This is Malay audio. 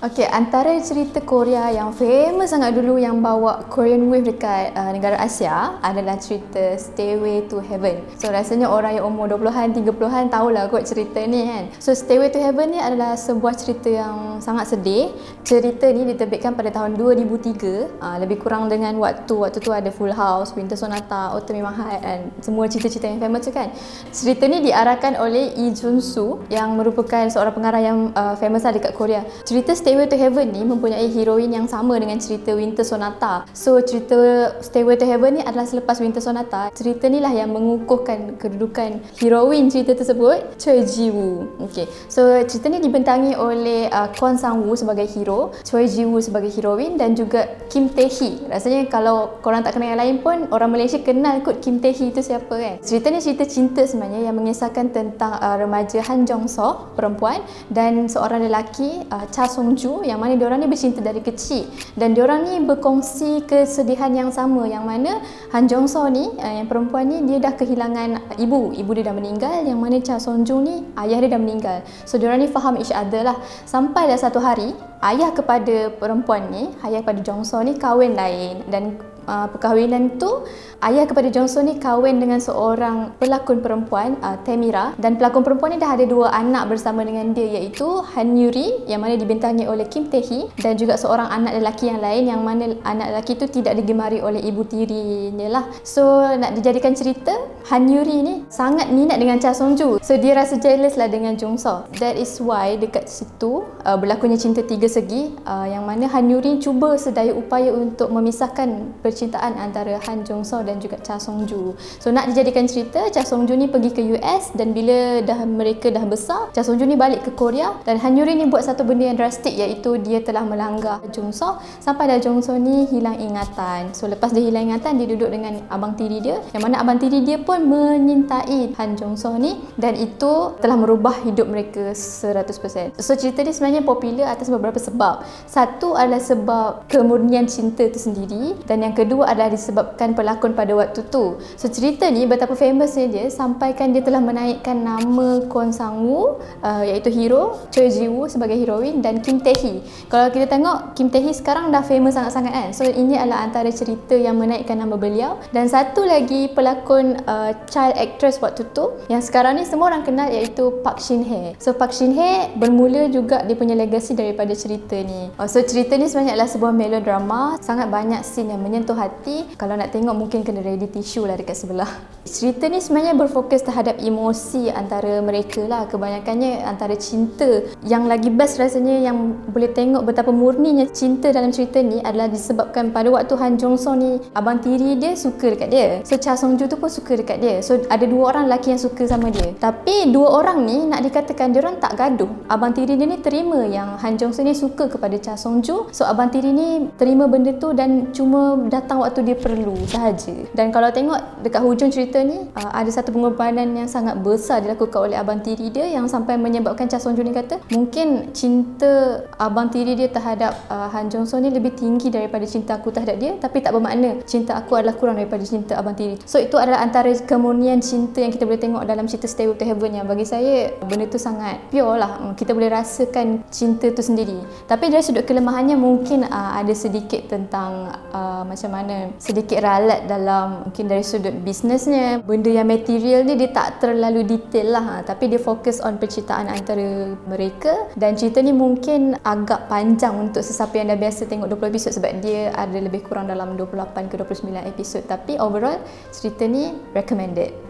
Okay, antara cerita Korea yang famous sangat dulu yang bawa Korean Wave dekat negara Asia adalah cerita Stairway to Heaven. So rasanya orang yang umur 20-an, 30-an tahulah kot cerita ni kan. So Stairway to Heaven ni adalah sebuah cerita yang sangat sedih. Cerita ni diterbitkan pada tahun 2003, lebih kurang dengan waktu tu ada Full House, Winter Sonata, Otomi Mahal dan semua cerita-cerita yang famous tu kan. Cerita ni diarahkan oleh Lee Jun Soo yang merupakan seorang pengarah yang famous lah dekat Korea. Cerita Stairway to Heaven ni mempunyai heroin yang sama dengan cerita Winter Sonata. So cerita Stairway to Heaven ni adalah selepas Winter Sonata. Cerita ni lah yang mengukuhkan kedudukan heroin cerita tersebut, Choi Ji-woo. Okay. So cerita ni dibentangi oleh Kwon Sang-woo sebagai hero, Choi Ji-woo sebagai heroin dan juga Kim Tae-hee. Rasanya kalau korang tak kenal yang lain pun orang Malaysia kenal kot Kim Tae-hee tu siapa kan. Cerita ni cerita cinta sebenarnya yang mengisahkan tentang remaja Han Jong-seo, perempuan, dan seorang lelaki Cha Song-ju yang mana diorang ni bercinta dari kecil dan diorang ni berkongsi kesedihan yang sama, yang mana Han Jong-seo ni yang perempuan ni dia dah kehilangan ibu dia dah meninggal, yang mana Cha Song-ju ni ayah dia dah meninggal. So diorang ni faham each other lah, sampai dah satu hari ayah kepada perempuan ni, ayah kepada Jong-seo ni kahwin lain, dan perkahwinan tu ayah kepada Jong-seo ni kahwin dengan seorang pelakon perempuan, Taemira, dan pelakon perempuan ni dah ada 2 anak bersama dengan dia, iaitu Han Yuri yang mana dibintangi oleh Kim Tae-hee dan juga seorang anak lelaki yang lain yang mana anak lelaki tu tidak digemari oleh ibu tirinya lah. So nak dijadikan cerita, Han Yuri ni sangat minat dengan Cha Song-ju, so dia rasa jealous lah dengan Jong-seo. That is why dekat situ berlakunya cinta 3 segi, yang mana Han Yuri cuba sedaya upaya untuk memisahkan percintaan antara Han Jong-seo dan juga Cha Song-ju. So nak dijadikan cerita, Cha Song-ju ni pergi ke US dan bila mereka dah besar, Cha Song-ju ni balik ke Korea dan Han Yuri ni buat satu benda yang drastik, iaitu dia telah melanggar Jong-seo sampai dah Jong-seo ni hilang ingatan. So lepas dia hilang ingatan, dia duduk dengan abang tiri dia, yang mana abang tiri dia pun menyintai Han Jong-seo ni, dan itu telah merubah hidup mereka 100%. So cerita ni sebenarnya popular atas beberapa sebab. Satu adalah sebab kemurnian cinta itu sendiri, dan yang kedua adalah disebabkan pelakon pada waktu tu. So cerita ni betapa famousnya dia sampaikan dia telah menaikkan nama Kwon Sang-woo, iaitu hero, Choi Ji-woo sebagai heroin, dan Kim Tae-hee. Kalau kita tengok, Kim Tae-hee sekarang dah famous sangat-sangat kan. So ini adalah antara cerita yang menaikkan nama beliau. Dan satu lagi pelakon child actress waktu tu yang sekarang ni semua orang kenal, iaitu Park Shin-hye. So Park Shin-hye bermula juga dia punya legacy daripada cerita ni. So cerita ni sebenarnya adalah sebuah melodrama, sangat banyak scene yang menyentuh hati. Kalau nak tengok mungkin kena ready tisu lah dekat sebelah. Cerita ni sebenarnya berfokus terhadap emosi antara mereka lah, kebanyakannya antara cinta. Yang lagi best rasanya yang boleh tengok betapa murninya cinta dalam cerita ni adalah disebabkan pada waktu Han Jong-seo ni, abang tiri dia suka dekat dia. So Cha Song-ju tu pun suka dekat dia. So ada 2 orang lelaki yang suka sama dia. Tapi 2 orang ni nak dikatakan diorang tak gaduh. Abang tiri dia ni terima yang Han Jong-seo ni suka kepada Cha Song-ju. So abang tiri ni terima benda tu dan cuma datang waktu dia perlu sahaja. Dan kalau tengok dekat hujung cerita ni, ada satu pengorbanan yang sangat besar dilakukan oleh abang tiri dia, yang sampai menyebabkan Cha Song-ju ni kata mungkin cinta abang tiri dia terhadap Han Jong-seo ni lebih tinggi daripada cinta aku terhadap dia, tapi tak bermakna cinta aku adalah kurang daripada cinta abang tiri. So itu adalah antara kemurnian cinta yang kita boleh tengok dalam cerita Stairway to Heaven, yang bagi saya benda tu sangat pure lah. Kita boleh rasakan cinta tu sendiri. Tapi dari sudut kelemahannya mungkin ada sedikit tentang macam mana, sedikit ralat dalam mungkin dari sudut bisnesnya. Benda yang material ni dia tak terlalu detail lah, tapi dia fokus on percintaan antara mereka. Dan cerita ni mungkin agak panjang untuk sesiapa yang dah biasa tengok 20 episod, sebab dia ada lebih kurang dalam 28 ke 29 episod. Tapi overall cerita ni recommended.